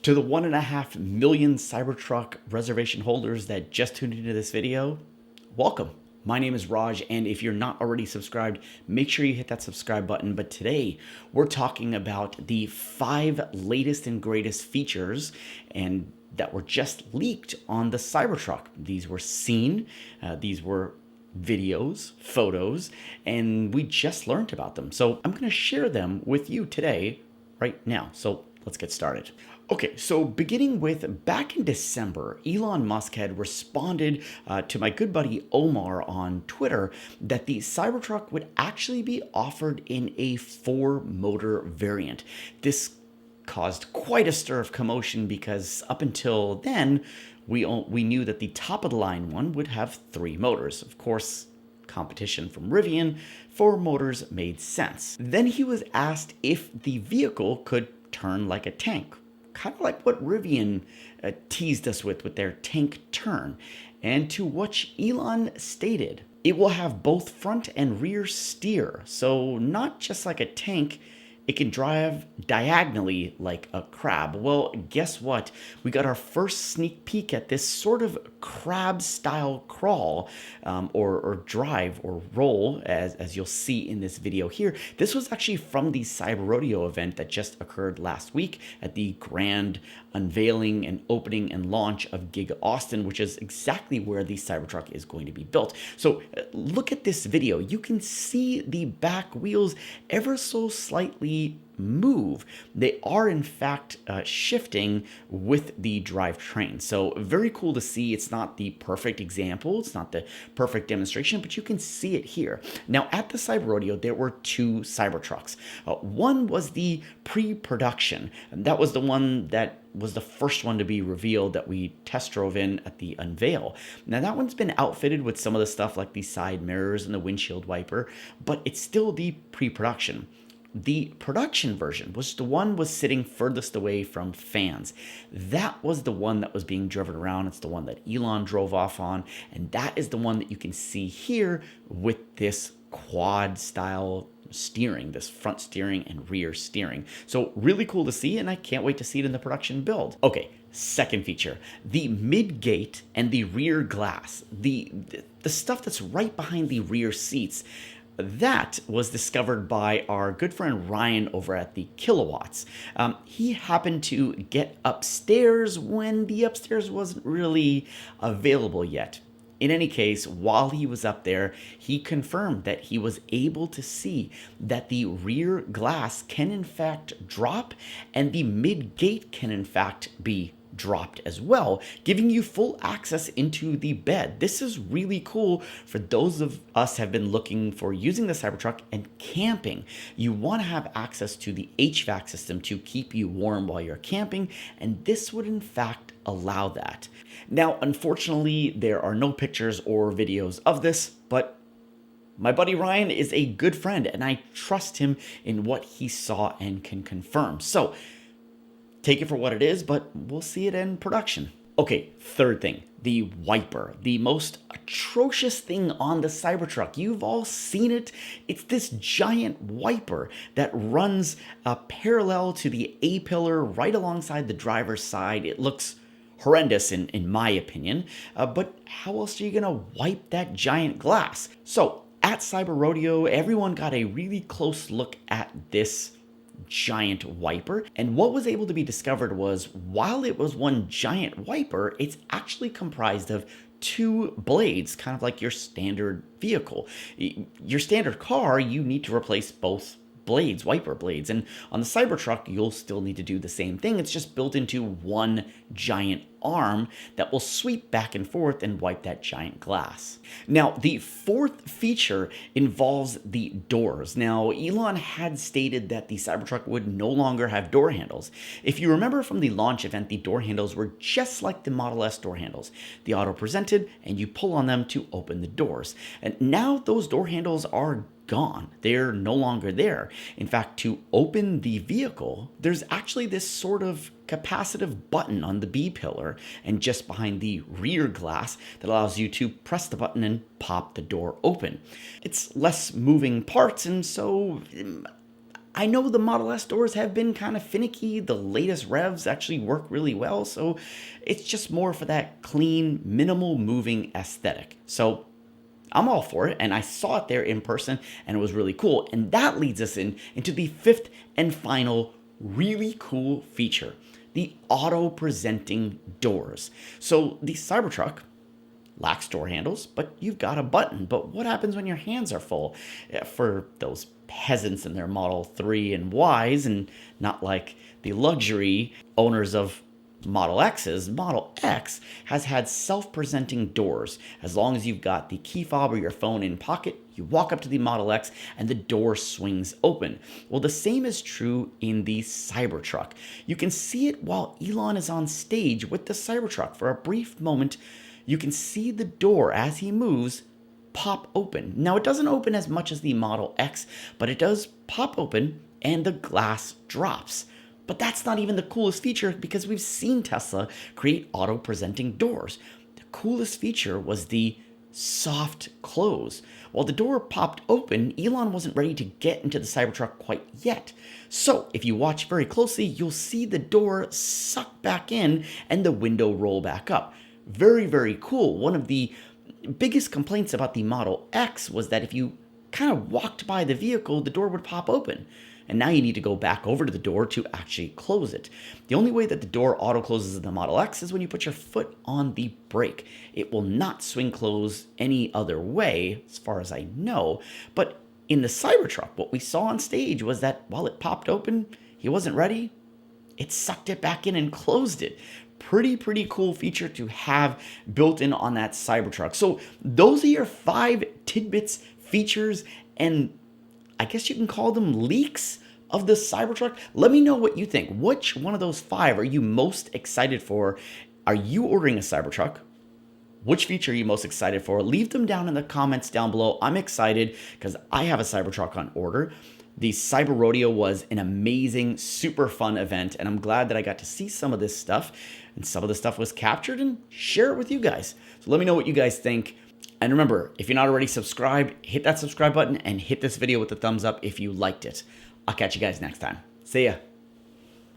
To the 1.5 million Cybertruck reservation holders that just tuned into this video, welcome. My name is Raj, and if you're not already subscribed, make sure you hit that subscribe button. But today, we're talking about the 5 latest and greatest features and that were just leaked on the Cybertruck. These were seen, these were videos, photos, and we just learned about them. So I'm going to share them with you today, right now. So let's get started. Okay, so beginning with back in December, Elon Musk had responded to my good buddy Omar on Twitter that the Cybertruck would actually be offered in a 4-motor variant. This caused quite a stir of commotion because up until then, we knew that the top-of-the-line one would have 3 motors. Of course, competition from Rivian, 4 motors made sense. Then he was asked if the vehicle could turn like a tank, kind of like what Rivian teased us with their tank turn, and to which Elon stated, it will have both front and rear steer, so not just like a tank, it can drive diagonally like a crab. Well, guess what? We got our first sneak peek at this sort of crab-style crawl, or drive, or roll, as you'll see in this video here. This was actually from the Cyber Rodeo event that just occurred last week at the grand unveiling and opening and launch of Giga Austin, which is exactly where the Cybertruck is going to be built. So look at this video. You can see the back wheels ever so slightly move. They are in fact shifting with the drivetrain. So very cool to see. It's not the perfect example, it's not the perfect demonstration, but you can see it here. Now at the Cyber Rodeo, there were 2 Cybertrucks. One was the pre-production, and that was the one that was the first one to be revealed that we test drove in at the unveil. Now that one's been outfitted with some of the stuff like the side mirrors and the windshield wiper, but it's still the pre-production. The production version was the one was sitting furthest away from fans. That was the one that was being driven around. It's the one that Elon drove off on, and that is the one that you can see here with this quad style steering, this front steering and rear steering. So really cool to see, and I can't wait to see it in the production build. Okay, second feature, the mid-gate and the rear glass, the stuff that's right behind the rear seats. That was discovered by our good friend Ryan over at the Kilowatts. He happened to get upstairs when the upstairs wasn't really available yet. In any case, while he was up there, he confirmed that he was able to see that the rear glass can in fact drop and the mid-gate can in fact be dropped as well, giving you full access into the bed. This is really cool for those of us have been looking for using the Cybertruck and camping. You want to have access to the HVAC system to keep you warm while you're camping, and this would in fact allow that. Now, unfortunately, there are no pictures or videos of this, but my buddy Ryan is a good friend, and I trust him in what he saw and can confirm. So take it for what it is, but we'll see it in production. Okay, third thing, the wiper, the most atrocious thing on the Cybertruck. You've all seen it. It's this giant wiper that runs parallel to the A-pillar right alongside the driver's side. It looks horrendous in my opinion, but how else are you gonna wipe that giant glass? So at Cyber Rodeo, everyone got a really close look at this giant wiper, and what was able to be discovered was while it was one giant wiper, it's actually comprised of 2 blades, kind of like your standard vehicle. Your standard car, you need to replace both blades, wiper blades, and on the Cybertruck you'll still need to do the same thing. It's just built into one giant arm that will sweep back and forth and wipe that giant glass. Now, the 4th feature involves the doors. Now, Elon had stated that the Cybertruck would no longer have door handles. If you remember from the launch event, the door handles were just like the Model S door handles. The auto presented, and you pull on them to open the doors. And now those door handles are gone. They're no longer there. In fact, to open the vehicle, there's actually this sort of capacitive button on the B pillar and just behind the rear glass that allows you to press the button and pop the door open. It's less moving parts, and so I know the Model S doors have been kind of finicky. The latest revs actually work really well, so it's just more for that clean, minimal moving aesthetic. So I'm all for it, and I saw it there in person, and it was really cool. And that leads us into the fifth and final really cool feature, the auto-presenting doors. So the Cybertruck lacks door handles, but you've got a button. But what happens when your hands are full? For those peasants in their Model 3 and Ys, and not like the luxury owners of Model X's, Model X has had self-presenting doors. As long as you've got the key fob or your phone in pocket, you walk up to the Model X and the door swings open. Well, the same is true in the Cybertruck. You can see it while Elon is on stage with the Cybertruck. For a brief moment, you can see the door as he moves pop open. Now, it doesn't open as much as the Model X, but it does pop open and the glass drops. But that's not even the coolest feature, because we've seen Tesla create auto-presenting doors. The coolest feature was the soft close. While the door popped open, Elon wasn't ready to get into the Cybertruck quite yet. So if you watch very closely, you'll see the door suck back in and the window roll back up. Very, very cool. One of the biggest complaints about the Model X was that if you kind of walked by the vehicle, the door would pop open. And now you need to go back over to the door to actually close it. The only way that the door auto closes in the Model X is when you put your foot on the brake. It will not swing close any other way, as far as I know. But in the Cybertruck, what we saw on stage was that while it popped open, he wasn't ready. It sucked it back in and closed it. Pretty cool feature to have built in on that Cybertruck. So those are your 5 tidbits, features, and I guess you can call them leaks of the Cybertruck. Let me know what you think. Which one of those 5 are you most excited for? Are you ordering a Cybertruck? Which feature are you most excited for? Leave them down in the comments down below. I'm excited because I have a Cybertruck on order. The Cyber Rodeo was an amazing, super fun event, and I'm glad that I got to see some of this stuff, and some of the stuff was captured and share it with you guys. So let me know what you guys think. And remember, if you're not already subscribed, hit that subscribe button and hit this video with a thumbs up if you liked it. I'll catch you guys next time. See ya.